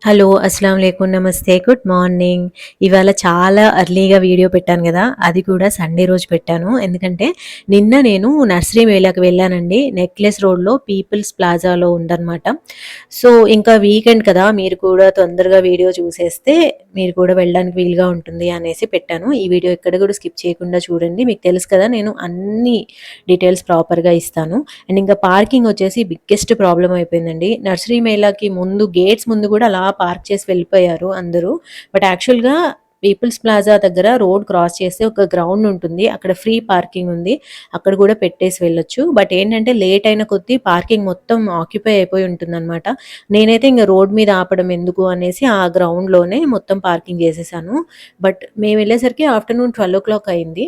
Hello! అస్సలాముఅలైకుం. నమస్తే. Good morning. ఇవాళ చాలా ఎర్లీగా వీడియో పెట్టాను గదా! అది కూడా సండే రోజు పెట్టాను. ఎందుకంటే నిన్న నేను నర్సరీ మేళాకి వెళ్ళానండి. నెక్లెస్ రోడ్‌లో పీపుల్స్ ప్లాజాలో ఉందనమాట. సో, ఇంకా వీకెండ్ కదా! మీరు కూడా తొందరగా వీడియో చూసేస్తే మీరు కూడా వెళ్ళడానికి వీలుగా ఉంటుంది అనేసి పెట్టాను. ఈ వీడియో ఎక్కడ కూడా స్కిప్ చేయకుండా చూడండి. మీకు తెలుసు కదా! నేను అన్ని డీటెయిల్స్ ప్రాపర్‌గా ఇస్తాను. అండ్ ఇంకా పార్కింగ్ వచ్చేసి బిగ్గెస్ట్ ప్రాబ్లమ్ అయిపోయిందండి. నర్సరీ మేళాకి ముందు గేట్స్ ముందు కూడా అలా పార్క్ చేసి వెళ్ళిపోయారు అందరూ. బట్ యాక్చువల్‌గా పీపుల్స్ ప్లాజా దగ్గర రోడ్ క్రాస్ చేస్తే ఒక గ్రౌండ్ ఉంటుంది. అక్కడ ఫ్రీ పార్కింగ్ ఉంది. అక్కడ కూడా పెట్టేసి వెళ్ళొచ్చు. బట్ ఏంటంటే లేట్ అయిన కొద్దీ పార్కింగ్ మొత్తం ఆక్యుపై అయిపోయి ఉంటుందనమాట. నేనైతే ఇంక రోడ్ మీద ఆపడం ఎందుకు అనేసి ఆ గ్రౌండ్‌లోనే మొత్తం పార్కింగ్ చేసేసాను. బట్ మేము వెళ్ళేసరికి ఆఫ్టర్‌నూన్ 12:00 అయింది.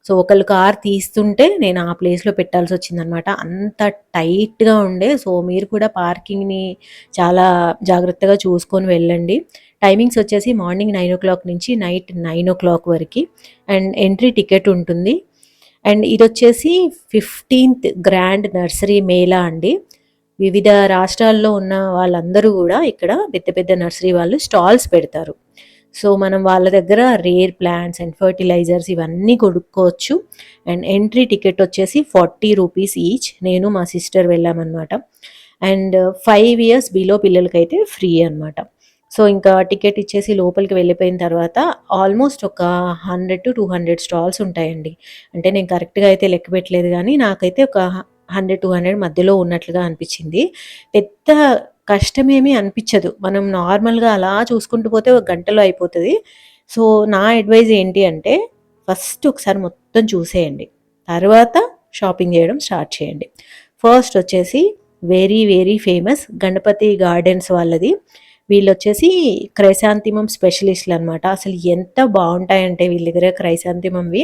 సో, ఒకళ్ళు కార్ తీస్తుంటే నేను ఆ ప్లేస్‌లో పెట్టాల్సొచ్చిందనమాట. అంత టైట్‌గా ఉండే. సో, మీరు కూడా పార్కింగ్‌ని చాలా జాగ్రత్తగా చూసుకొని వెళ్ళండి. టైమింగ్స్ వచ్చేసి మార్నింగ్ 9:00 నుంచి నైట్ 9:00 వరకి. అండ్ ఎంట్రీ టికెట్ ఉంటుంది. అండ్ ఇదొచ్చేసి 15థ్ గ్రాండ్ నర్సరీ మేళా అండి. వివిధ రాష్ట్రాల్లో ఉన్న వాళ్ళందరూ గూడా ఇక్కడ పెద్ద పెద్ద నర్సరీ వాళ్ళు స్టాల్స్ పెడతారు. సో, మనం వాళ్ళ దగ్గర రేర్ ప్లాంట్స్ అండ్ ఫెర్టిలైజర్స్ ఇవన్నీ కొనుక్కోవచ్చు. అండ్ ఎంట్రీ టికెట్ వచ్చేసి ₹40 ఈచ్. నేను మా సిస్టర్ వెళ్ళామనమాట. అండ్ 5 ఇయర్స్ బిలో పిల్లలకైతే ఫ్రీ అనమాట. సో, ఇంకా టికెట్ ఇచ్చేసి లోపలికి వెళ్ళిపోయిన తర్వాత ఆల్మోస్ట్ ఒక 100-200 స్టాల్స్ ఉంటాయండి. అంటే నేను కరెక్ట్‌గా అయితే లెక్క పెట్టలేదు గానీ, నాకైతే ఒక 100-200 మధ్యలో ఉన్నట్లుగా అనిపిచ్చింది. పెద్ద కష్టమేమీ అనిపిచ్చదు. మనం నార్మల్‌గా అలా చూసుకుంటూ పోతే ఒక గంటలో అయిపోతది. సో, నా అడ్వైజ్ ఏంటి అంటే, ఫస్ట్ ఒకసారి మొత్తం చూసేయండి. తర్వాత షాపింగ్ జేయడం స్టార్ట్ చేయండి. ఫస్ట్ వచ్చేసి very, very famous Ganapati gardens వాళ్ళది. వీళ్ళొచ్చేసి క్రైసాంతిమం స్పెషలిస్ట్‌లనమాట. అసలు ఎంత బావుంటాయంటే వీళ్ళ దగ్గర క్రైసాంతిమంవి.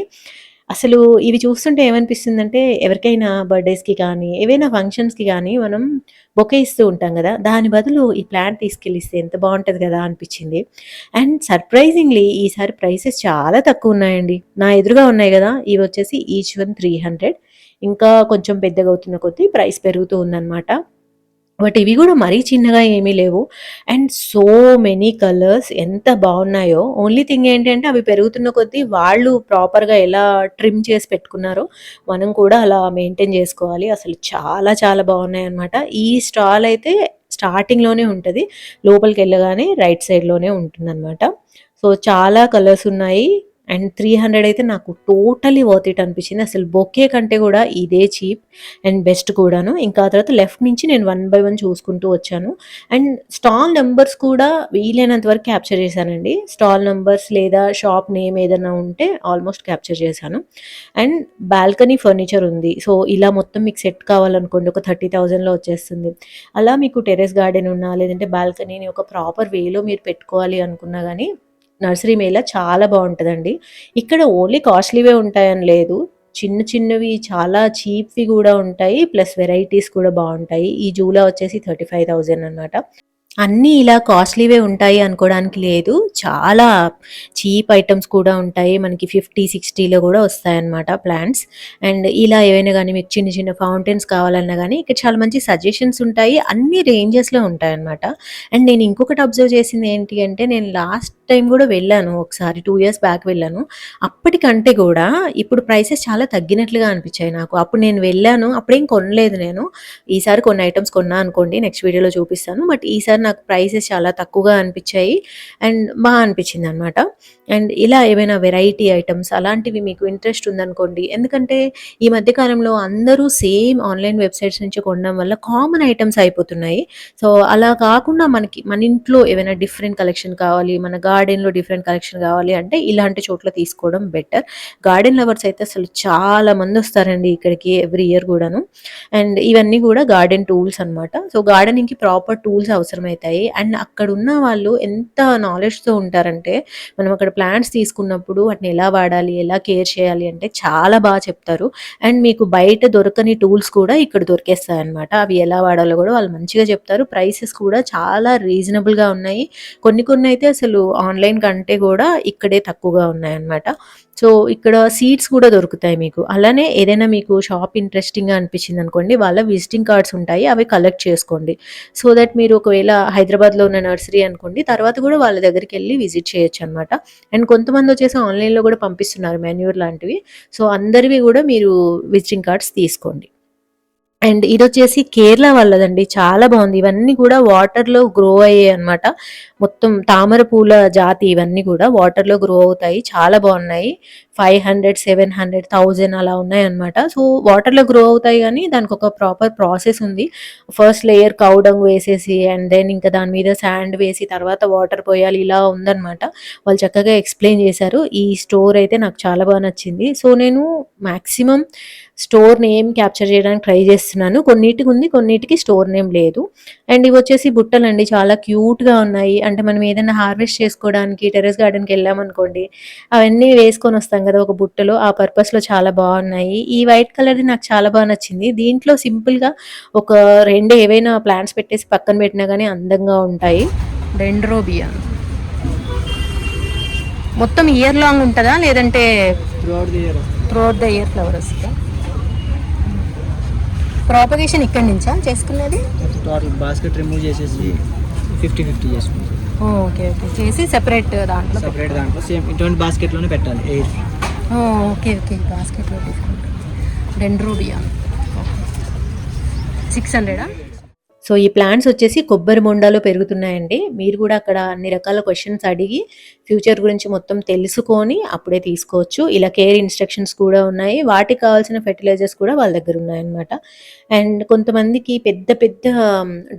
అసలు ఇవి చూస్తుంటే ఏమనిపిస్తుందంటే, ఎవరికైనా బర్త్‌డేస్‌కి కానీ, ఏవైనా ఫంక్షన్స్‌కి గానీ మనం బొకే ఇస్తూ ఉంటాం గదా! దాని బదులు ఈ ప్లాంట్ తీసుకెళ్ళిస్తే ఎంత బావుంటది గదా అనిపిచ్చింది. అండ్ సర్ప్రైజింగ్‌లీ ఈసారి ప్రైసెస్ చాలా తక్కువున్నాయండి. నా ఎదురుగా ఉన్నాయి గదా! ఇవొచ్చేసి ఈచ్ వన్ 300. ఇంకా కొంచెం పెద్దగవుతున్న కొద్దీ ప్రైస్ పెరుగుతూ ఉందనమాట. బట్ ఇవి గూడా మరీ చిన్నగా ఏమీ లేవు. అండ్ సో మెనీ కలర్స్ ఎంత బావున్నాయో. ఓన్లీ థింగ్ ఏంటంటే అవి పెరుగుతున్న కొద్దీ వాళ్ళు ప్రాపర్‌గా ఎలా ట్రిమ్ చేసి పెట్టుకున్నారో మనం కూడా అలా మెయింటైన్ జేసుకోవాలి. అసలు చాలా చాలా బావున్నాయన్నమాట. ఈ స్టాల్ అయితే స్టార్టింగ్‌లోనే ఉంటది. లోపలికెళ్ళగానే రైట్ సైడ్‌లోనే ఉంటుందన్నమాట. సో, చాలా కలర్స్ ఉన్నాయి. అండ్ 300 అయితే నాకు టోటలీ వర్త్ ఇట్ అనిపించింది. అసలు బొకే కంటే గూడా ఇదే చీప్ అండ్ బెస్ట్ కూడాను. ఇంకా ఆ తర్వాత లెఫ్ట్ నుంచి నేను వన్ బై వన్ చూసుకుంటూ వచ్చాను. అండ్ స్టాల్ నంబర్స్ కూడా వీలైనంత వరకు క్యాప్చర్ చేశానండి. స్టాల్ నంబర్స్ లేదా షాప్ నేమ్ ఏదైనా ఉంటే ఆల్మోస్ట్ క్యాప్చర్ చేశాను. అండ్ బాల్కనీ ఫర్నిచర్ ఉంది. సో, ఇలా మొత్తం మీకు సెట్ కావాలనుకోండి ఒక 30,000లో వచ్చేస్తుంది. అలా మీకు టెర్రస్ గార్డెన్ ఉన్నా, లేదంటే బాల్కనీని ఒక ప్రాపర్ వేలో మీరు పెట్టుకోవాలి అనుకున్నా గానీ నర్సరీ మేళా చాలా బావుంటదండి. ఇక్కడ ఓన్లీ కాస్ట్‌లీవే ఉంటాయని లేదు. చిన్న చిన్నవి చాలా చీప్‌వి గూడా ఉంటాయి. ప్లస్ వెరైటీస్ కూడా బావుంటాయి. ఈ జూలా వచ్చేసి 35,000 అనమాట. అన్నీ ఇలా కాస్ట్‌లీవే ఉంటాయి అనుకోవడానికి లేదు. చాలా చీప్ ఐటెమ్స్ కూడా ఉంటాయి. మనకి 50, 60లో గూడా వస్తాయన్నమాట ప్లాంట్స్. అండ్ ఇలా ఏవైనా గానీ మీకు చిన్న చిన్న ఫౌంటైన్స్ కావాలన్నా గానీ ఇక్కడ చాలా మంచి సజెషన్స్ ఉంటాయి. అన్ని రేంజెస్‌లో ఉంటాయన్నమాట. అండ్ నేను ఇంకొకటి అబ్జర్వ్ చేసింది ఏంటి అంటే నేను లాస్ట్ టైమ్ గూడా వెళ్ళాను ఒకసారి 2 ఇయర్స్ బ్యాక్ వెళ్ళాను. అప్పటికంటే గూడా ఇప్పుడు ప్రైసెస్ చాలా తగ్గినట్లుగా అనిపిచ్చాయి నాకు. అప్పుడు నేను వెళ్ళాను. అప్పుడేం కొనలేదు నేను. ఈసారి కొన్ని ఐటెమ్స్ కొన్నా అనుకోండి. నెక్స్ట్ వీడియోలో చూపిస్తాను. బట్ ఈసారి నాకు ప్రైసెస్ చాలా తక్కువగా అనిపిచ్చాయి. అండ్ అనిపిచ్చిందనమాట. అండ్ ఇలా ఏవైనా వెరైటీ ఐటెమ్స్ అలాంటివి మీకు ఇంట్రెస్ట్ ఉందనుకోండి. ఎందుకంటే ఈ మధ్య కాలంలో అందరూ సేమ్ ఆన్‌లైన్ వెబ్‌సైట్స్ నుంచి కొనడం వల్ల కామన్ ఐటెమ్స్ అయిపోతున్నాయి. సో, అలా కాకుండా మన ఇంట్లో ఏవైనా డిఫరెంట్ కలెక్షన్ కావాలి, మన గార్డెన్‌లో డిఫరెంట్ కలెక్షన్ కావాలి అంటే ఇలాంటి చోట్ల తీసుకోవడం బెటర్. గార్డెన్ లవర్స్ అయితే అసలు చాలా మందొస్తారండి ఇక్కడికి ఎవ్రీ ఇయర్ గూడాను. అండ్ ఇవన్నీ గూడా గార్డెన్ టూల్స్ అనమాట. సో, గార్డెనింగ్‌కి ప్రాపర్ టూల్స్ అవసరమైతాయి. అండ్ అక్కడున్న వాళ్ళు ఎంత నాలెడ్జ్‌తో ఉంటారంటే, మనం అక్కడ ప్లాంట్స్ తీసుకున్నప్పుడు వాటిని ఎలా వాడాలి, ఎలా కేర్ చేయాలి అంటే చాలా చెప్తారు. అండ్ మీకు బయట దొరకని టూల్స్ కూడా ఇక్కడ దొరికేస్తాయన్నమాట. అవి ఎలా వాడాలో గూడా వాళ్ళు మంచిగా చెప్తారు. ప్రైసెస్ కూడా చాలా రీజనబుల్‌గా ఉన్నాయి. కొన్ని కొన్నయితే అసలు ఆన్లైన్ కంటే కూడా ఇక్కడే తక్కువగా ఉన్నాయన్నమాట. సో ఇక్కడ సీట్స్ కూడా దొరుకుతాయి మీకు. అలానే ఏదైనా మీకు షాప్ ఇంట్రెస్టింగ్గా అనిపించింది అనుకోండి, వాళ్ళ విజిటింగ్ కార్డ్స్ ఉంటాయి, అవి కలెక్ట్ చేసుకోండి. సో దట్ మీరు ఒకవేళ హైదరాబాద్లో ఉన్న నర్సరీ అనుకోండి, తర్వాత కూడా వాళ్ళ దగ్గరికి వెళ్ళి విజిట్ చేయొచ్చు అనమాట. అండ్ కొంతమంది వచ్చేసి ఆన్లైన్లో కూడా పంపిస్తున్నారు మెన్యూర్ లాంటివి. సో అందరివి కూడా మీరు విజిటింగ్ కార్డ్స్ తీసుకోండి. అండ్ ఇదొచ్చేసి కేరళ వాళ్ళదండి. చాలా బాగుంది. ఇవన్నీ కూడా వాటర్‌లో గ్రో అయ్యాయి అనమాట. మొత్తం తామర పూల జాతి ఇవన్నీ కూడా వాటర్‌లో గ్రో అవుతాయి. చాలా బాగున్నాయి. 500, 700, 1000 అలా ఉన్నాయన్నమాట. సో వాటర్‌లో గ్రో అవుతాయి గానీ దానికొక ప్రాపర్ ప్రాసెస్ ఉంది. ఫస్ట్ లేయర్ కౌ డంగ్ వేసేసి అండ్ దెన్ ఇంకా దాని మీద శాండ్ వేసి తర్వాత వాటర్ పోయాలి. ఇలా ఉందన్నమాట. వాళ్ళు చక్కగా ఎక్స్‌ప్లెయిన్ చేశారు. ఈ స్టోర్ అయితే నాకు చాలా బాగా నచ్చింది. సో నేను మాక్సిమం స్టోర్ నేమ్ క్యాప్చర్ చేయడానికి ట్రై చేస్తున్నాను. కొన్నిటికి ఉంది, కొన్నిటికి స్టోర్ నేమ్ లేదు. అండ్ ఇవొచ్చేసి బుట్టలండి. చాలా క్యూట్‌గా ఉన్నాయి. అంటే మనం ఏదైనా హార్వెస్ట్ చేసుకోవడానికి టెర్రస్ గార్డెన్‌కి వెళ్ళామనుకోండి, అవన్నీ వేసుకొని వస్తాం కదా ఒక బుట్టలో. ఆ పర్పస్‌లో చాలా బాగున్నాయి. ఈ వైట్ కలర్‌ది నాకు చాలా బాగా నచ్చింది. దీంట్లో సింపుల్‌గా ఒక 2 ఏవైనా ప్లాంట్స్ పెట్టేసి పక్కన పెట్టినా గానీ అందంగా ఉంటాయి. డెండ్రోబియా మొత్తం ఇయర్ లాంగ్ ఉంటుందా, లేదంటే త్రూఅవుట్ ద ఇయర్ ఫ్లవర్ వస్తుందా? ప్రాపగేషన్ ఇక్కడి నుంచా చేసుకునేది? టోటల్ బాస్కెట్ రిమూవ్ చేసేసి 50-50 చేసుకుంటాం. ఓకే ఓకే, చేసి సెపరేట్ దాంట్లో సేమ్ ఇటువంటి బాస్కెట్లోనే పెట్టాలి ఎయిర్. ఓకే ఓకే, బాస్కెట్లో తీసుకుంటాం. డెండ్రోబియా 600. సో ఈ ప్లాంట్స్ వచ్చేసి కొబ్బరి బొండాలో పెరుగుతున్నాయండి. మీరు కూడా అక్కడ అన్ని రకాల క్వశ్చన్స్ అడిగి ఫ్యూచర్ గురించి మొత్తం తెలుసుకొని అప్పుడే తీసుకోవచ్చు. ఇలా కేర్ ఇన్స్ట్రక్షన్స్ కూడా ఉన్నాయి. వాటికి కావాల్సిన ఫెర్టిలైజర్స్ కూడా వాళ్ళ దగ్గర ఉన్నాయన్నమాట. అండ్ కొంతమందికి పెద్ద పెద్ద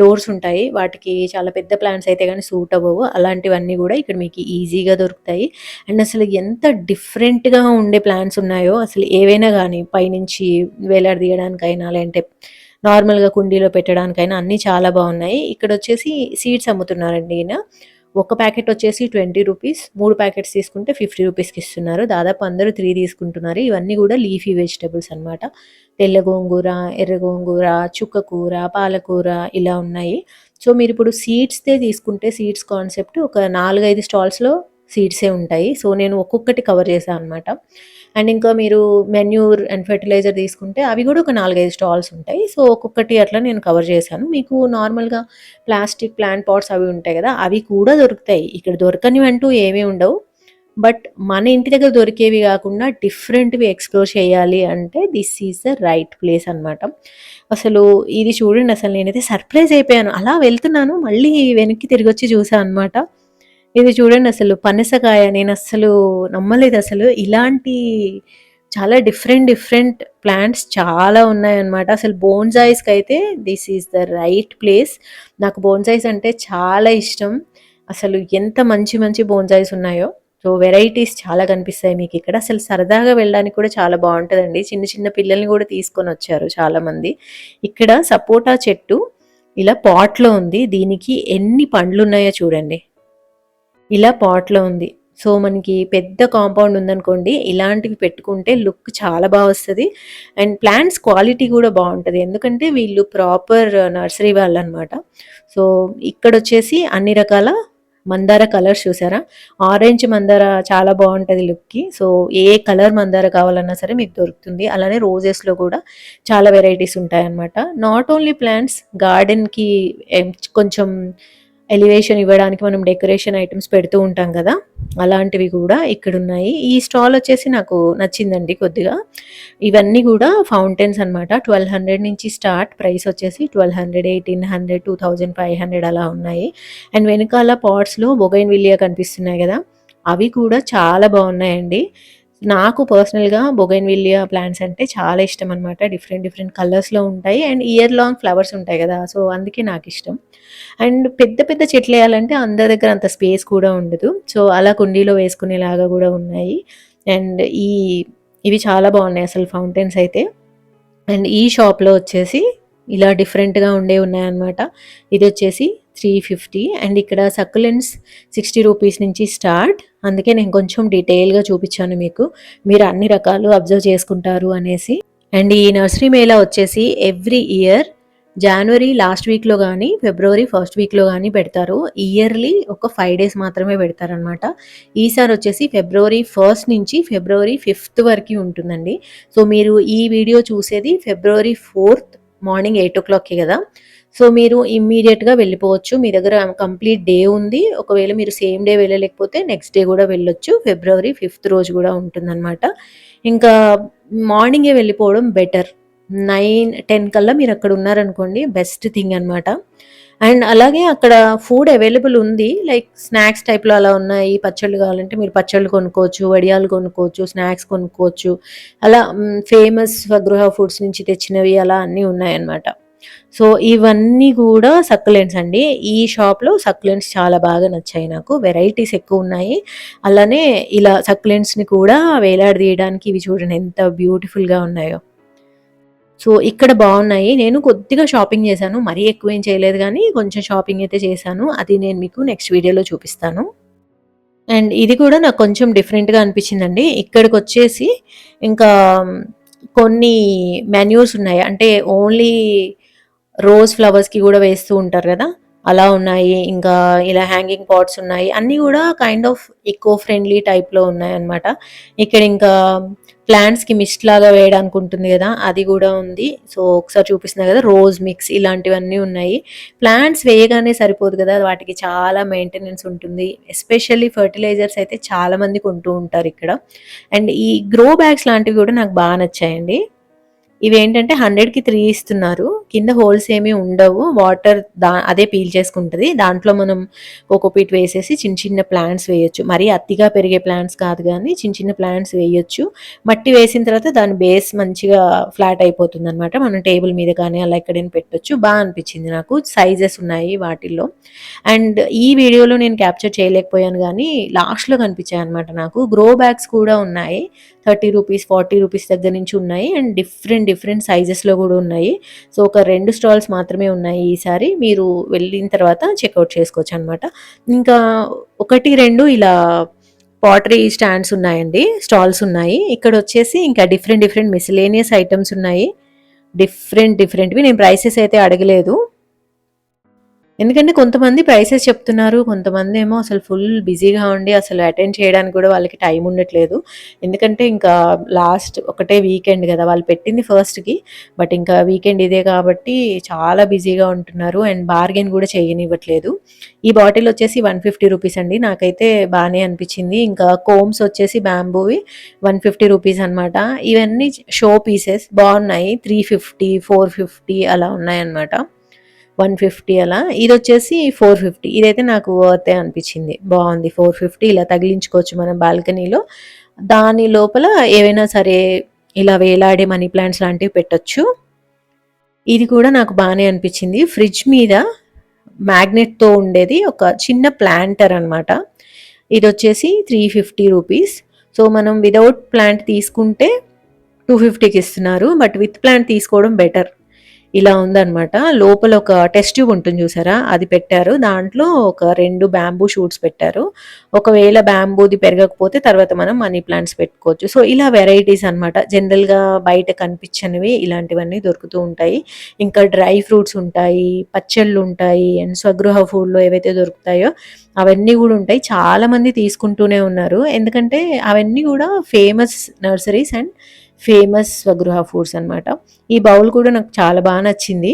డోర్స్ ఉంటాయి, వాటికి చాలా పెద్ద ప్లాంట్స్ అయితే కానీ సూట్ అవ్వవు. అలాంటివన్నీ కూడా ఇక్కడ మీకు ఈజీగా దొరుకుతాయి. అండ్ అసలు ఎంత డిఫరెంట్గా ఉండే ప్లాంట్స్ ఉన్నాయో, అసలు ఏవైనా కానీ పైనుంచి వేలాడదీయడానికైనా లేదంటే నార్మల్‌గా కుండీలో పెట్టడానికైనా అన్నీ చాలా బాగున్నాయి. ఇక్కడొచ్చేసి సీడ్స్ అమ్ముతున్నారండి ఈయన. ఒక ప్యాకెట్ వచ్చేసి 20 రూపీస్, 3 ప్యాకెట్స్ తీసుకుంటే 50 రూపీస్‌కి ఇస్తున్నారు. దాదాపు అందరూ 3 తీసుకుంటున్నారు. ఇవన్నీ కూడా లీఫీ వెజిటబుల్స్ అనమాట. తెల్ల గోంగూర, ఎర్ర గోంగూర, చుక్కకూర, పాలకూర ఇలా ఉన్నాయి. సో మీరిప్పుడు సీడ్స్‌దే తీసుకుంటే సీడ్స్ కాన్సెప్ట్ ఒక 4, 5 స్టాల్స్‌లో సీడ్సే ఉంటాయి. సో నేను ఒక్కొక్కటి కవర్ చేశాను అనమాట. అండ్ ఇంకా మీరు మెన్యూర్ అండ్ ఫెర్టిలైజర్ తీసుకుంటే అవి కూడా ఒక 4, 5 స్టాల్స్ ఉంటాయి. సో ఒక్కొక్కటి అట్లా నేను కవర్ చేశాను. మీకు నార్మల్‌గా ప్లాస్టిక్ ప్లాంట్ పాట్స్ అవి ఉంటాయి కదా, అవి కూడా దొరుకుతాయి. ఇక్కడ దొరకనివంటూ ఏమీ ఉండవు. బట్ మన ఇంటి దగ్గర దొరికేవి కాకుండా డిఫరెంట్‌వి ఎక్స్‌ప్లోర్ చేయాలి అంటే this is the right place అనమాట. అసలు ఇది చూడండి, అసలు నేనైతే సర్ప్రైజ్ అయిపోయాను. అలా వెళ్తున్నాను, మళ్ళీ వెనక్కి తిరిగొచ్చి చూసా అనమాట. ఇది చూడండి, అసలు పనసకాయ. నేనస్సలు నమ్మలేదసలు. ఇలాంటి చాలా డిఫరెంట్ డిఫరెంట్ ప్లాంట్స్ చాలా ఉన్నాయన్నమాట. అసలు బోన్సాయిస్‌కైతే this is the right place. నాకు బోన్సాయిస్ అంటే చాలా ఇష్టం. అసలు ఎంత మంచి మంచి బోన్సాయిస్ ఉన్నాయో. సో వెరైటీస్ చాలా కనిపిస్తాయి మీకిక్కడ. అసలు సరదాగా వెళ్ళడానికి కూడా చాలా బావుంటదండి. చిన్న చిన్న పిల్లల్ని కూడా తీసుకొనొచ్చారు చాలామంది. ఇక్కడ సపోటా చెట్టు ఇలా పాట్‌లో ఉంది. దీనికి ఎన్ని పండ్లున్నాయో చూడండి. ఇలా పాట్‌లో ఉంది. సో, మనకి పెద్ద కాంపౌండ్ ఉందనుకోండి, ఇలాంటివి పెట్టుకుంటే లుక్ చాలా బా వస్తది. అండ్ ప్లాంట్స్ క్వాలిటీ కూడా బావుంటది. ఎందుకంటే వీళ్ళు ప్రాపర్ నర్సరీ వాళ్ళనమాట. సో, ఇక్కడొచ్చేసి అన్ని రకాల మందార కలర్స్ చూసారా? ఆరెంజ్ మందార చాలా బావుంటది లుక్‌కి. సో, ఏ కలర్ మందార కావాలన్నా సరే మీకు దొరుకుతుంది. అలానే రోజెస్‌లో కూడా చాలా వెరైటీస్ ఉంటాయన్నమాట. నాట్ ఓన్లీ ప్లాంట్స్, గార్డెన్‌కి కొంచెం ఎలివేషన్ ఇవ్వడానికి మనం డెకరేషన్ ఐటెమ్స్ పెడుతూ ఉంటాం కదా, అలాంటివి కూడా ఇక్కడున్నాయి. ఈ స్టాల్ వచ్చేసి నాకు నచ్చిందండి కొద్దిగా. ఇవన్నీ కూడా ఫౌంటైన్స్ అనమాట. 1200 నుంచి స్టార్ట్. ప్రైస్ వచ్చేసి 1200, 1800, 2500 అలా ఉన్నాయి. అండ్ వెనకాల పాట్స్‌లో బొగైన్‌విల్లియా కనిపిస్తున్నాయి కదా, అవి కూడా చాలా బాగున్నాయండి. నాకు పర్సనల్‌గా బొగైన్‌విల్లియా ప్లాంట్స్ అంటే చాలా ఇష్టం అనమాట. డిఫరెంట్ డిఫరెంట్ కలర్స్‌లో ఉంటాయి అండ్ ఇయర్ లాంగ్ ఫ్లవర్స్ ఉంటాయి కదా, సో అందుకే నాకిష్టం. అండ్ పెద్ద పెద్ద చెట్లేయాలంటే అందరి దగ్గర అంత స్పేస్ కూడా ఉండదు. సో అలా కుండీలో వేసుకునేలాగా కూడా ఉన్నాయి. అండ్ ఇవి చాలా బాగున్నాయి అసలు ఫౌంటైన్స్ అయితే. అండ్ ఈ షాప్‌లో వచ్చేసి ఇలా డిఫరెంట్‌గా ఉండేవి ఉన్నాయన్నమాట. ఇదొచ్చేసి 350 అండ్ ఇక్కడ సక్యులెంట్స్ 60 రూపీస్ నుంచి స్టార్ట్. అందుకే నేను కొంచెం డీటెయిల్‌గా చూపించాను మీకు. మీరు అన్ని రకాలు అబ్జర్వ్ చేసుకుంటారు అనేసి. అండ్ ఈ నర్సరీ మేళా వచ్చేసి ఎవ్రీ ఇయర్ జనవరి లాస్ట్ వీక్‌లో గానీ, ఫిబ్రవరి ఫస్ట్ వీక్‌లో గానీ పెడతారు. ఇయర్‌లీ ఒక 5 డేస్ మాత్రమే పెడతారనమాట. ఈసారొచ్చేసి ఫిబ్రవరి 1 నుంచి ఫిబ్రవరి 5 వరకి ఉంటుందండి. సో, మీరు ఈ వీడియో చూసేది ఫిబ్రవరి 4 మార్నింగ్ 8:00కి గదా! సో, మీరు ఇమ్మీడియేట్‌గా వెళ్ళిపోవచ్చు. మీ దగ్గర కంప్లీట్ డే ఉంది. ఒకవేళ మీరు సేమ్ డే వెళ్ళలేకపోతే నెక్స్ట్ డే గూడా వెళ్ళొచ్చు. ఫిబ్రవరి 5 రోజు గూడా ఉంటుందనమాట. ఇంకా మార్నింగే వెళ్ళిపోవడం బెటర్. 9, 10 కల్లా మీరక్కడ ఉన్నారనుకోండి బెస్ట్ థింగ్ అనమాట. అండ్ అలాగే అక్కడ ఫుడ్ అవైలబుల్ ఉంది. లైక్ స్నాక్స్ టైప్‌లో అలా ఉన్నాయి. పచ్చళ్ళు కావాలంటే మీరు పచ్చళ్ళు కొనుక్కోవచ్చు, వడియాలు కొనుక్కోవచ్చు, స్నాక్స్ కొనుక్కోవచ్చు. అలా ఫేమస్ స్వగృహ ఫుడ్స్ నుంచి తెచ్చినవి అలా అన్నీ ఉన్నాయన్నమాట. సో, ఇవన్నీ గూడా సక్యులెంట్స్ అండి. ఈ షాప్‌లో సక్యులెంట్స్ చాలా బాగా నచ్చాయి నాకు. వెరైటీస్ ఎక్కువున్నాయి. అలానే ఇలా సక్యులెంట్స్‌ని కూడా వేలాడదీయడానికి ఇవి చూడండి ఎంత బ్యూటిఫుల్‌గా ఉన్నాయో. సో, ఇక్కడ బావున్నాయి. నేను కొద్దిగా షాపింగ్ చేశాను. మరీ ఎక్కువేం చేయలేదు గానీ, కొంచెం షాపింగ్ అయితే చేశాను. అది నేను మీకు నెక్స్ట్ వీడియోలో చూపిస్తాను. అండ్ ఇది కూడా నాకు కొంచెం డిఫరెంట్‌గా అనిపించిందండి. ఇక్కడికొచ్చేసి ఇంకా కొన్ని మెన్యూస్ ఉన్నాయి. అంటే ఓన్లీ రోజ్ ఫ్లవర్స్‌కి గూడా వేస్తూ ఉంటారు గదా! అలా ఉన్నాయి. ఇంకా ఇలా హ్యాంగింగ్ పాట్స్ ఉన్నాయి. అన్నీ గూడా కైండ్ ఆఫ్ ఎకో ఫ్రెండ్లీ టైప్‌లో ఉన్నాయన్నమాట. ఇక్కడ ఇంకా ప్లాంట్స్‌కి మిస్ట్ లాగా వేయడానికి ఉంటుంది గదా! అది గూడా ఉంది. సో, ఒకసారి చూపిస్తున్నా గదా! రోజ్ మిక్స్ ఇలాంటివన్నీ ఉన్నాయి. ప్లాంట్స్ వేయగానే సరిపోదు గదా! వాటికి చాలా మెయింటెనెన్స్ ఉంటుంది. ఎస్పెషల్లీ ఫెర్టిలైజర్స్ అయితే చాలా మంది కొంటూ ఉంటారిక్కడ. అండ్ ఈ గ్రో బ్యాగ్స్ లాంటివి గూడా నాకు బా నచ్చాయండి. ఇవేంటంటే 100కి 3 ఇస్తున్నారు. కింద హోల్స్ ఏమి ఉండవు. వాటర్ అదే పీల్చేసుకుంటది. దాంట్లో మనం కోకోపీట్ వేసేసి చిన్న చిన్న ప్లాంట్స్ వేయొచ్చు. మరీ అతిగా పెరిగే ప్లాంట్స్ కాదు గానీ చిన్న చిన్న ప్లాంట్స్ వేయొచ్చు. మట్టి వేసిన తర్వాత దాని బేస్ మంచిగా ఫ్లాట్ అయిపోతుందనమాట. మనం టేబుల్ మీద కానీ అలా ఎక్కడైనా పెట్టొచ్చు. బా అనిపించింది నాకు. సైజెస్ ఉన్నాయి వాటిల్లో. అండ్ ఈ వీడియోలో నేను క్యాప్చర్ చేయలేకపోయాను గానీ లాస్ట్‌లో కనిపించాయన్నమాట నాకు. గ్రో బ్యాగ్స్ కూడా ఉన్నాయి. 30 రూపీస్, 40 రూపీస్ దగ్గర నుంచి ఉన్నాయి. అండ్ డిఫరెంట్ సైజెస్‌లో గూడా ఉన్నాయి. సో, ఒక 2 స్టాల్స్ మాత్రమే ఉన్నాయి ఈసారి. మీరు వెళ్ళిన తర్వాత చెక్‌ఔట్ చేసుకోవచ్చనమాట. ఇంకా 1, 2 ఇలా పాటరీ స్టాండ్స్ ఉన్నాయండి. స్టాల్స్ ఉన్నాయి. ఇక్కడొచ్చేసి ఇంకా డిఫరెంట్ మిస్‌లేనియస్ ఐటెమ్స్ ఉన్నాయి. డిఫరెంట్‌వి. నేను ప్రైసెస్ అయితే అడగలేదు. ఎందుకంటే కొంతమంది ప్రైసెస్ చెప్తున్నారు. కొంతమందేమో అసలు ఫుల్ బిజీగా ఉండి అసలు అటెండ్ చేయడానికి కూడా వాళ్ళకి టైం ఉండట్లేదు. ఎందుకంటే ఇంకా లాస్ట్ ఒకటే వీకెండ్ గదా! వాళ్ళు పెట్టింది ఫస్ట్‌కి. బట్ ఇంకా వీకెండ్ ఇదే కాబట్టి చాలా బిజీగా ఉంటున్నారు. అండ్ బార్గెయిన్ గూడా చేయనివ్వట్లేదు. ఈ బాటిల్ వచ్చేసి 150 రూపీస్ అండి. నాకైతే బానే అనిపించింది. ఇంకా కోమ్స్ వచ్చేసి బ్యాంబూవి 150 రూపీస్ అనమాట. ఇవన్నీ షో పీసెస్ బావున్నాయి. 350, 450 అలా ఉన్నాయన్నమాట. 150 అలా. ఇదొచ్చేసి 450. ఇదైతే నాకు వర్తే అనిపించింది. బావుంది. 450 ఇలా తగిలించుకోవచ్చు మనం బాల్కనీలో. దాని లోపల ఏవైనా సరే ఇలా వేలాడే మనీ ప్లాంట్స్ లాంటివి పెట్టొచ్చు. ఇది కూడా నాకు బానే అనిపించింది. ఫ్రిడ్జ్ మీద మ్యాగ్నెట్‌తో ఉండేది ఒక చిన్న ప్లాంటర్ అనమాట. ఇదొచ్చేసి 350 రూపీస్. సో, మనం వితౌట్ ప్లాంట్ తీసుకుంటే 250కి ఇస్తున్నారు. బట్ విత్ ప్లాంట్ తీసుకోవడం బెటర్. ఇలా ఉందనమాట. లోపల ఒక టెస్ట్ ట్యూబ్ ఉంటుంది చూసారా? అది పెట్టారు. దాంట్లో ఒక 2 బ్యాంబూ షూట్స్ పెట్టారు. ఒకవేళ బ్యాంబూది పెరగకపోతే తర్వాత మనం మనీ ప్లాంట్స్ పెట్టుకోవచ్చు. సో, ఇలా వెరైటీస్ అనమాట. జనరల్‌గా బయట కనిపించనివి ఇలాంటివన్నీ దొరుకుతూ ఉంటాయి. ఇంకా డ్రై ఫ్రూట్స్ ఉంటాయి, పచ్చళ్ళుంటాయి అండ్ స్వగృహ ఫుడ్‌లో ఏవైతే దొరుకుతాయో అవన్నీ గూడా ఉంటాయి. చాలామంది తీసుకుంటూనే ఉన్నారు. ఎందుకంటే అవన్నీ గూడా famous nurseries and famous Swagruha Foods అనమాట. ఈ బౌల్ కూడా నాకు చాలా నచ్చింది.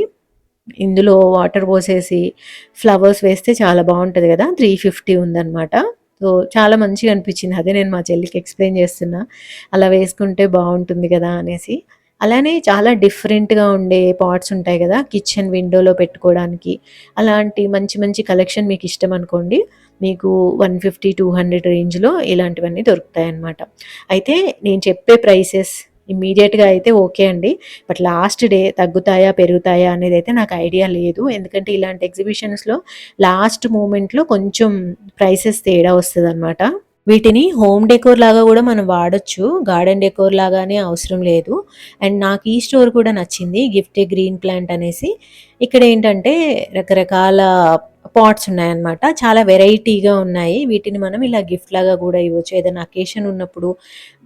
ఇందులో వాటర్ పోసేసి ఫ్లవర్స్ వేస్తే చాలా బావుంటది గదా! 350 ఉందనమాట. సో, చాలా మంచిగా అనిపించింది. అదే నేను మా చెల్లికి ఎక్స్‌ప్లెయిన్ చేస్తున్నా. అలా వేసుకుంటే బావుంటుంది గదా! అనేసి. అలానే చాలా డిఫరెంట్‌గా ఉండే పాట్స్ ఉంటాయి గదా! కిచెన్ విండోలో పెట్టుకోవడానికి. అలాంటి మంచి కలెక్షన్ మీకు ఇష్టమనుకోండి. మీకు 150, 200 రేంజ్‌లో ఇలాంటివన్నీ దొరుకుతాయన్నమాట. అయితే నేను చెప్పే ప్రైసెస్ ఇమ్మీడియేట్‌గా అయితే ఓకే అండి. బట్ లాస్ట్ డే తగ్గుతాయా? పెరుగుతాయా? అనేదైతే నాకు ఐడియా లేదు. ఎందుకంటే ఇలాంటి ఎగ్జిబిషన్స్‌లో లాస్ట్ మూమెంట్‌లో కొంచెం ప్రైసెస్ తేడా వస్తదనమాట. వీటిని హోమ్ డెకోర్ లాగా గూడా మనం వాడొచ్చు. గార్డెన్ డెకోర్ లాగానే అవసరం లేదు. అండ్ నాకు ఈ స్టోర్ కూడా నచ్చింది. గిఫ్ట్ ఏ గ్రీన్ ప్లాంట్ అనేసి. ఇక్కడేంటంటే రకరకాల పాట్స్ ఉన్నాయన్నమాట. చాలా వెరైటీగా ఉన్నాయి. వీటిని మనం ఇలా గిఫ్ట్ లాగా గూడా ఇవ్వచ్చు. ఏదైనా అకేషన్ ఉన్నప్పుడు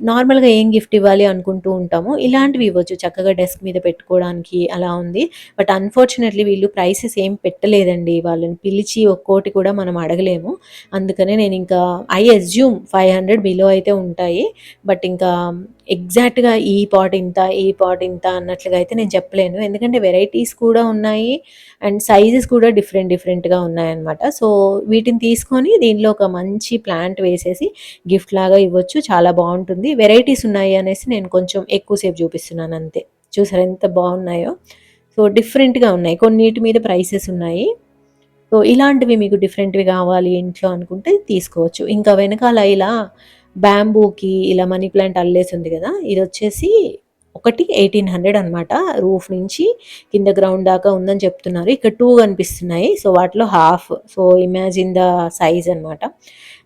నార్మల్‌గా ఏం గిఫ్ట్ ఇవ్వాలి అనుకుంటూ ఉంటామో, ఇలాంటివి ఇవ్వచ్చు. చక్కగా డెస్క్ మీద పెట్టుకోవడానికి అలా ఉంది. బట్ అన్‌ఫార్చునేట్‌లీ వీళ్ళు ప్రైసెస్ ఏం పెట్టలేదండి. వాళ్ళని పిలిచి ఒక్కోటి కూడా మనం అడగలేము. అందుకనే నేనింకా ఐ అస్యూమ్ 500 బిలో అయితే ఉంటాయి. బట్ ఇంకా ఎగ్జాక్ట్‌గా ఈ పాట్ ఇంత, ఈ పాట్ ఇంత అన్నట్లుగా అయితే నేను చెప్పలేను. ఎందుకంటే వెరైటీస్ కూడా ఉన్నాయి. అండ్ సైజెస్ కూడా డిఫరెంట్‌గా ఉన్నాయన్నమాట. సో, వీటిని తీసుకొని దీనిలో ఒక మంచి ప్లాంట్ వేసేసి గిఫ్ట్ లాగా ఇవ్వచ్చు. చాలా బావుంటుంది. వెరైటీస్ ఉన్నాయి అనేసి నేను కొంచెం ఎక్కువ సేపు చూపిస్తున్నాను అంతే. చూసారా ఎంత బావున్నాయో? సో, డిఫరెంట్‌గా ఉన్నాయి. కొన్నిటి మీద ప్రైసెస్ ఉన్నాయి. సో, ఇలాంటివి మీకు డిఫరెంట్‌వి కావాలి ఇంట్లో అనుకుంటే తీసుకోవచ్చు. ఇంకా వెనకాల ఇలా బ్యాంబూకి ఇలా మనీ ప్లాంట్ అల్లేసుంది గదా! ఇదొచ్చేసి ఒకటి 1800 అనమాట. రూఫ్ నుంచి కింద గ్రౌండ్ దాకా ఉందని చెప్తున్నారు. ఇక్కడ 2 కనిపిస్తున్నాయి. సో, వాటిలో half. So, imagine the size అనమాట.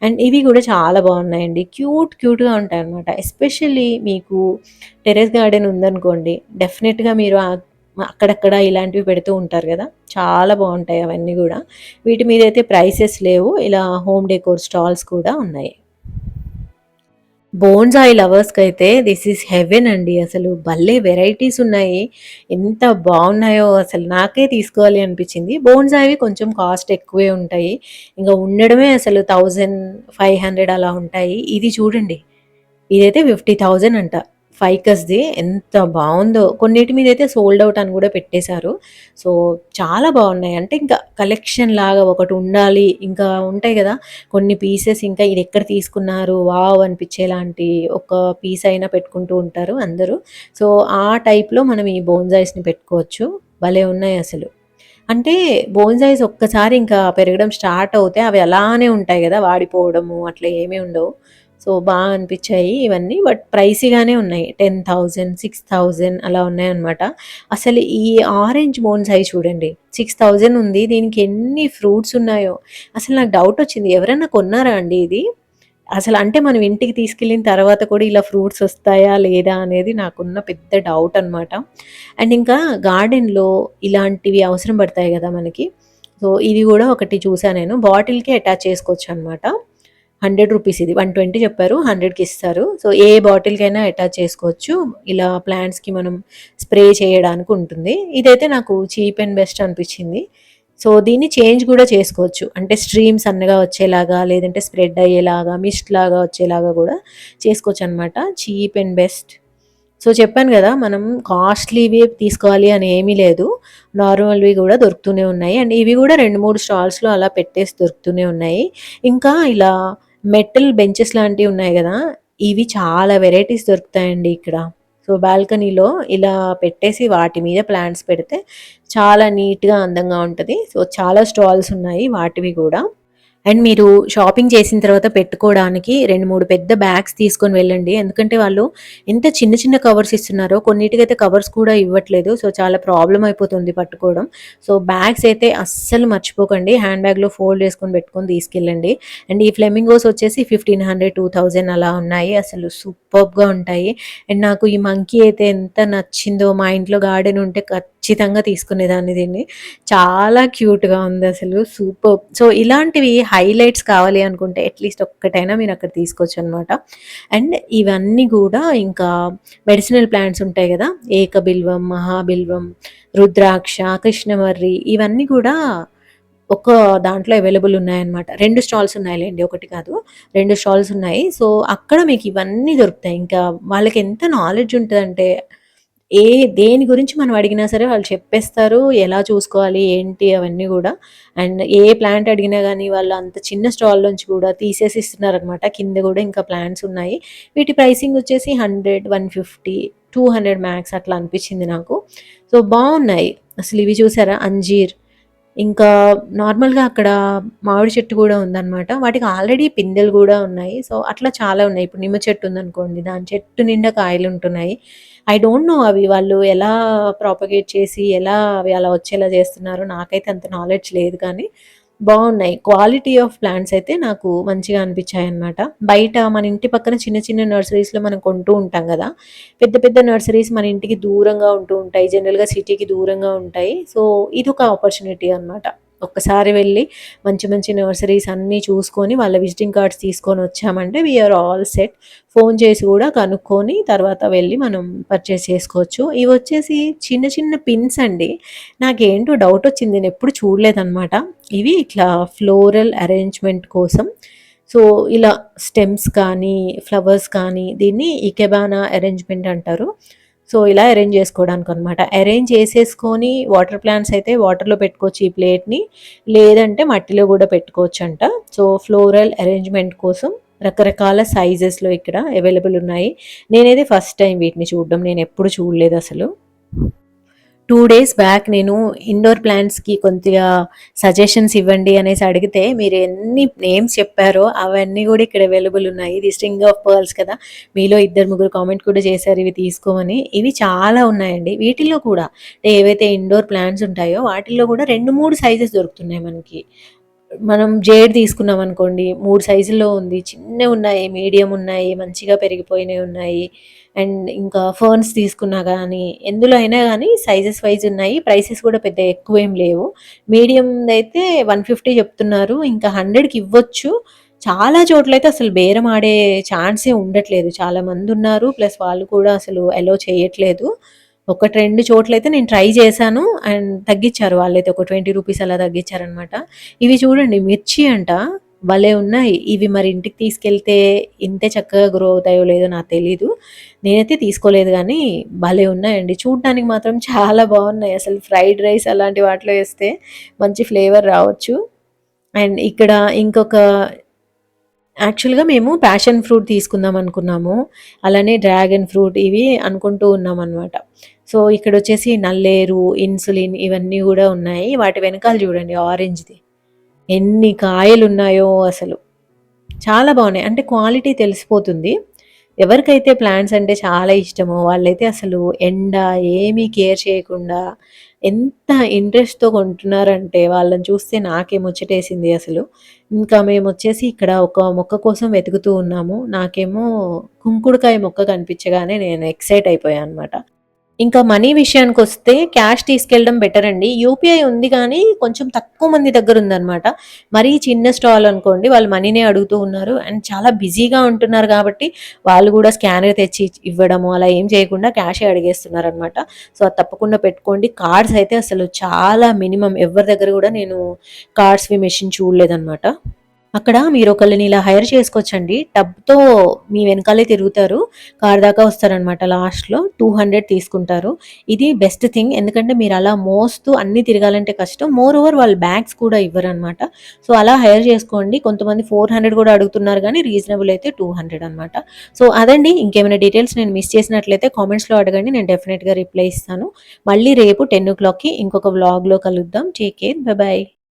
అండ్ ఇవి గూడా చాలా బావున్నాయండి. క్యూట్‌గా ఉంటాయన్నమాట. ఎస్పెషల్లీ మీకు టెర్రస్ గార్డెన్ ఉందనుకోండి, డెఫినెట్‌గా మీరు అక్కడక్కడ ఇలాంటివి పెడుతూ ఉంటారు గదా! చాలా బావుంటాయి అవన్నీ గూడా. వీటి మీదయితే ప్రైసెస్ లేవు. ఇలా హోమ్ డెకోర్ స్టాల్స్ కూడా ఉన్నాయి. బోన్సాయి లవర్స్‌కైతే దిస్ ఈజ్ హెవెన్ అండి. అసలు భలే వెరైటీస్ ఉన్నాయి. ఎంత బావున్నాయో అసలు నాకే తీసుకోవాలి అనిపించింది. బోన్సాయివి కొంచెం కాస్ట్ ఎక్కువే ఉంటాయి. ఇంక ఉండడమే అసలు 1500 అలా ఉంటాయి. ఇది చూడండి. ఇదైతే 50,000 అంట. ఫైకస్‌ది ఎంత బావుందో. కొన్నిటి మీదైతే సోల్డ్ ఔట్ అని గూడా పెట్టేశారు. సో, చాలా బావున్నాయి. అంటే ఇంకా కలెక్షన్ లాగా ఒకటి ఉండాలి. ఇంకా ఉంటాయి గదా! కొన్ని పీసెస్ ఇంకా ఇదెక్కడ తీసుకున్నారు వావ్! అనిపించేలాంటి ఒక పీస్ అయినా పెట్టుకుంటూ ఉంటారు అందరూ. సో, ఆ టైప్‌లో మనం ఈ బోన్సాయిస్‌ని పెట్టుకోవచ్చు. భలే ఉన్నాయి అసలు. అంటే బోన్సాయిస్ ఒక్కసారి ఇంకా పెరగడం స్టార్ట్ అవుతే అవి అలానే ఉంటాయి గదా! వాడిపోవడము అట్లా ఏమీ ఉండవు. సో, అనిపిచ్చాయి ఇవన్నీ. బట్ ప్రైసీగానే ఉన్నాయి. 10,000, 6,000 అలా ఉన్నాయన్నమాట. అసలు ఈ ఆరెంజ్ బోన్సాయి చూడండి. 6,000 ఉంది. దీనికి ఎన్ని ఫ్రూట్స్ ఉన్నాయో. అసలు నాకు డౌటొచ్చింది. ఎవరైనా కొన్నారా అండి ఇది? అసలు అంటే మనం ఇంటికి తీసుకెళ్ళిన తర్వాత కూడా ఇలా ఫ్రూట్స్ వస్తాయా? లేదా? అనేది నాకున్న పెద్ద డౌట్ అనమాట. అండ్ ఇంకా గార్డెన్‌లో ఇలాంటివి అవసరం పడతాయి గదా! మనకి. సో, ఇది గూడా ఒకటి చూసా నేను. బాటిల్‌కి అటాచ్ చేసుకోవచ్చనమాట. రూ. 100 ఇది. 120 చెప్పారు. 100కి ఇస్తారు. సో, ఏ బాటిల్‌కైనా అటాచ్ చేసుకోవచ్చు. ఇలా ప్లాంట్స్‌కి మనం స్ప్రే చేయడానికి ఉంటుంది. ఇదైతే నాకు చీప్ అండ్ బెస్ట్ అనిపిచ్చింది. సో, దీన్ని చేంజ్ గూడా చేసుకోవచ్చు. అంటే స్ట్రీమ్ సన్నగా వచ్చేలాగా, లేదంటే స్ప్రెడ్ అయ్యేలాగా, మిస్ట్ లాగా వచ్చేలాగా గూడా చేసుకోవచ్చనమాట. Cheap and best. సో, చెప్పాను గదా! మనం కాస్ట్‌లీవి తీసుకోవాలి అని ఏమీ లేదు. నార్మల్‌వి గూడా దొరుకుతూనే ఉన్నాయి. అండ్ ఇవి గూడా 2, 3 స్టాల్స్‌లో అలా పెట్టేసి దొరుకుతూనే ఉన్నాయి. ఇంకా ఇలా మెటల్ బెంచెస్ లాంటివి ఉన్నాయి గదా! ఇవి చాలా వెరైటీస్ దొరుకుతాయండి ఇక్కడ. సో, బాల్కనీలో ఇలా పెట్టేసి వాటి మీద ప్లాంట్స్ పెడితే చాలా నీట్‌గా, అందంగా ఉంటది. సో, చాలా స్టాల్స్ ఉన్నాయి వాటివి గూడా. అండ్ మీరు షాపింగ్ చేసిన తర్వాత పెట్టుకోవడానికి 2, 3 పెద్ద బ్యాగ్స్ తీసుకొని వెళ్ళండి. ఎందుకంటే వాళ్ళు ఎంత చిన్న కవర్స్ ఇస్తున్నారో కొన్నిటికైతే కవర్స్ కూడా ఇవ్వట్లేదు. సో, చాలా ప్రాబ్లమ్ అయిపోతుంది పట్టుకోవడం. సో, బ్యాగ్స్ అయితే అస్సలు మర్చిపోకండి. హ్యాండ్ బ్యాగ్‌లో ఫోల్డ్ చేసుకొని పెట్టుకొని తీసుకెళ్ళండి. అండ్ ఈ ఫ్లెమింగోస్ వచ్చేసి 1500, 2000 అలా ఉన్నాయి. అసలు సూపర్బ్‌గా ఉంటాయి. అండ్ నాకు ఈ మంకీ అయితే ఎంత నచ్చిందో మా ఇంట్లో గార్డెన్ ఉంటే ఖచ్చితంగా తీసుకునేదాన్ని దీన్ని. చాలా క్యూట్‌గా ఉందసలు. సూపర్బ్. సో, ఇలాంటివి హైలైట్స్ కావాలి అనుకుంటే అట్‌లీస్ట్ ఒక్కటైనా మీరక్కడ తీసుకోవచ్చనమాట. అండ్ ఇవన్నీ గూడా ఇంకా మెడిసినల్ ప్లాంట్స్ ఉంటాయి గదా! ఏకబిల్వం, మహాబిల్వం, రుద్రాక్ష, కృష్ణమర్రి ఇవన్నీ గూడా ఒక దాంట్లో అవైలబుల్ ఉన్నాయన్నమాట. 2 స్టాల్స్ ఉన్నాయిలెండి. ఒకటి కాదు. 2 స్టాల్స్ ఉన్నాయి. సో, అక్కడ మీకు ఇవన్నీ దొరుకుతాయి. ఇంకా వాళ్ళకెంత నాలెడ్జ్ ఉంటదంటే దేని గురించి మనం అడిగినా సరే వాళ్ళు చెప్పేస్తారు. ఎలా చూసుకోవాలి, ఏంటి అవన్నీ గూడా. అండ్ ఏ ప్లాంట్ అడిగినా గానీ వాళ్ళు అంత చిన్న స్టాల్‌లోంచి గూడా తీసేసి ఇస్తున్నారనమాట. కింద గూడా ఇంకా ప్లాంట్స్ ఉన్నాయి. వీటి ప్రైసింగ్ వచ్చేసి 100, 150, 200 మ్యాక్స్ అట్లా అనిపిచ్చింది నాకు. సో, బావున్నాయి. అసలు ఇవి చూసారా అంజీర్ ఇంకా నార్మల్‌గా అక్కడ మామిడి చెట్టు గూడా ఉందనమాట. వాటికి ఆల్రెడీ పిందెలు గూడా ఉన్నాయి. సో, అట్లా చాలా ఉన్నాయి. ఇప్పుడు నిమ్మ చెట్టు ఉందనుకోండి, దాని చెట్టు నిండా కాయలుంటున్నాయి. ఐ డోంట్ నో అవి వాళ్ళు ఎలా ప్రాపగేట్ చేసి, ఎలా అవి అలా వచ్చేలా చేస్తున్నారో నాకైతే అంత నాలెడ్జ్ లేదు కానీ, బావున్నాయి. క్వాలిటీ ఆఫ్ ప్లాంట్స్ అయితే నాకు మంచిగా అనిపిచ్చాయన్నమాట. బయట మన ఇంటి పక్కన చిన్న నర్సరీస్‌లో మనం కొంటూ ఉంటాం గదా! పెద్ద నర్సరీస్ మన ఇంటికి దూరంగా ఉంటూ ఉంటాయి. జనరల్‌గా సిటీకి దూరంగా ఉంటాయి. సో, ఇదొక ఆపర్చునిటీ అన్నమాట. ఒక్కసారి వెళ్ళి మంచి మంచి నర్సరీస్ అన్నీ చూసుకొని వాళ్ళ విజిటింగ్ కార్డ్స్ తీసుకొని వచ్చామంటే వీఆర్ ఆల్ సెట్. ఫోన్ చేసి కూడా కనుక్కొని తర్వాత వెళ్ళి మనం పర్చేస్ చేసుకోవచ్చు. ఇవి వచ్చేసి చిన్న చిన్న పిన్స్ అండి. నాకేంటో డౌట్ వచ్చింది, నేను ఎప్పుడు చూడలేదన్నమాట. ఇవి ఇట్లా ఫ్లోరల్ అరేంజ్మెంట్ కోసం. సో ఇలా స్టెమ్స్ కానీ ఫ్లవర్స్ కానీ దీన్ని ఇకెబానా అరేంజ్మెంట్ అంటారు. సో ఇలా అరేంజ్ చేసుకోవడానికి అనమాట. అరేంజ్ చేసేసుకొని వాటర్ ప్లాంట్స్ అయితే వాటర్లో పెట్టుకోవచ్చు ఈ ప్లేట్ని, లేదంటే మట్టిలో కూడా పెట్టుకోవచ్చు అంట. సో ఫ్లోరల్ అరేంజ్మెంట్ కోసం రకరకాల సైజెస్లో ఇక్కడ అవైలబుల్ ఉన్నాయి. నేనైతే ఫస్ట్ టైం వీటిని చూడడం, నేను ఎప్పుడు చూడలేదు అసలు. 2 డేస్ బ్యాక్ నేను ఇండోర్ ప్లాంట్స్‌కి కొద్దిగా సజెషన్స్ ఇవ్వండి అనేసి అడిగితే, మీరు ఎన్ని నేమ్స్ చెప్పారో అవన్నీ గూడా ఇక్కడ అవైలబుల్ ఉన్నాయి. ఇది స్ట్రింగ్ ఆఫ్ పర్ల్స్ కదా! మీలో ఇద్దరు, ముగ్గురు కామెంట్ కూడా చేశారు ఇవి తీసుకోమని. ఇవి చాలా ఉన్నాయండి. వీటిల్లో కూడా అంటే ఏవైతే ఇండోర్ ప్లాంట్స్ ఉంటాయో వాటిల్లో కూడా 2, 3 సైజెస్ దొరుకుతున్నాయి మనకి. మనం జేడ్ తీసుకున్నామనుకోండి 3 సైజుల్లో ఉంది. చిన్నవున్నాయి, మీడియం ఉన్నాయి, మంచిగా పెరిగిపోయినయి ఉన్నాయి. అండ్ ఇంకా ఫర్న్స్ తీసుకున్నా గానీ, ఎందులో అయినా గానీ సైజెస్ వైజ్ ఉన్నాయి. ప్రైసెస్ కూడా పెద్ద ఎక్కువేం లేవు. మీడియందయితే 150 చెప్తున్నారు. ఇంకా 100కి ఇవ్వచ్చు. చాలా చోట్లయితే అసలు బేరం ఆడే ఛాన్సే ఉండట్లేదు. చాలా మందున్నారు. ప్లస్ వాళ్ళు కూడా అసలు అలో చేయట్లేదు. 1, 2 చోట్లయితే నేను ట్రై చేశాను. అండ్ తగ్గిచ్చారు వాళ్ళైతే ఒక 20 రూపీస్ అలా తగ్గిచ్చారనమాట. ఇవి చూడండి మిర్చి అంట. భలే ఉన్నాయి. ఇవి మరి ఇంటికి తీసుకెళ్తే ఇంతే చక్కగా గ్రో అవుతాయో లేదో నాకు తెలీదు. నేనైతే తీసుకోలేదు గానీ భలే ఉన్నాయండి. చూడ్డానికి మాత్రం చాలా బాగున్నాయి. అసలు ఫ్రైడ్ రైస్ అలాంటి వాటిలో ఏస్తే మంచి ఫ్లేవర్ రావచ్చు. అండ్ ఇక్కడ ఇంకొక యాక్చువల్‌గా మేము ప్యాషన్ ఫ్రూట్ తీసుకుందాం అనుకున్నాము. అలానే డ్రాగన్ ఫ్రూట్ ఇవి అనుకుంటూ ఉన్నామనమాట. సో, ఇక్కడొచ్చేసి నల్లేరు, ఇన్సులిన్ ఇవన్నీ గూడా ఉన్నాయి. వాటి వెనకాల చూడండి ఆరెంజ్‌ది ఎన్ని కాయలున్నాయో అసలు. చాలా బాగున్నాయి. అంటే క్వాలిటీ తెలిసిపోతుంది. ఎవరికైతే ప్లాంట్స్ అంటే చాలా ఇష్టమో వాళ్ళైతే అసలు ఎండ ఏమీ కేర్ చేయకుండా ఎంత ఇంట్రెస్ట్‌తో కొంటున్నారంటే వాళ్ళని చూస్తే నాకే ముచ్చటేసింది అసలు. ఇంకా మేమొచ్చేసి ఇక్కడ ఒక మొక్క కోసం వెతుకుతూ ఉన్నాము. నాకేమో కుంకుడుకాయ మొక్క కనిపించగానే నేను ఎక్సైట్ అయిపోయా అనమాట. ఇంకా మనీ విషయానికొస్తే క్యాష్ తీసుకెళ్ళడం బెటర్ అండి. యూపీఐ ఉంది గానీ, కొంచెం తక్కువ మంది దగ్గరుందనమాట. మరీ చిన్న స్టాల్ అనుకోండి, వాళ్ళు మనీనే అడుగుతూ ఉన్నారు. అండ్ చాలా బిజీగా ఉంటున్నారు గాబట్టి, వాళ్ళు గూడా స్కానర్ తెచ్చి ఇవ్వడము, అలా ఏం చేయకుండా క్యాషే అడిగేస్తున్నారనమాట. సో, అది తప్పకుండా పెట్టుకోండి. కార్డ్స్ అయితే అసలు చాలా మినిమమ్. ఎవ్వరి దగ్గర గూడా నేను కార్డ్స్‌వి మెషిన్ చూడలేదనమాట. అక్కడ మీరొకళ్ళని ఇలా హైర్ చేసుకోవచ్చండి. టబ్‌తో మీ వెనకాలే తిరుగుతారు. కారు దాకా వస్తారనమాట. లాస్ట్‌లో 200 తీసుకుంటారు. ఇది బెస్ట్ థింగ్. ఎందుకంటే మీరలా మోస్తూ అన్నీ తిరగాలంటే కష్టం. మోర్ ఓవర్ వాళ్ళు బ్యాగ్స్ కూడా ఇవ్వరనమాట. సో, అలా హైర్ చేసుకోండి. కొంతమంది 400 కూడా అడుగుతున్నారు గానీ రీజనబుల్ అయితే 200 అనమాట. సో, అదండి. ఇంకేమైనా డీటెయిల్స్ నేను మిస్ చేసినట్లయితే కామెంట్స్‌లో అడగండి. నేను డెఫినెట్‌గా రిప్లై ఇస్తాను. మళ్ళీ రేపు 10:00కి ఇంకొక వ్లాగ్‌లో కలుద్దాం. Take care. By by.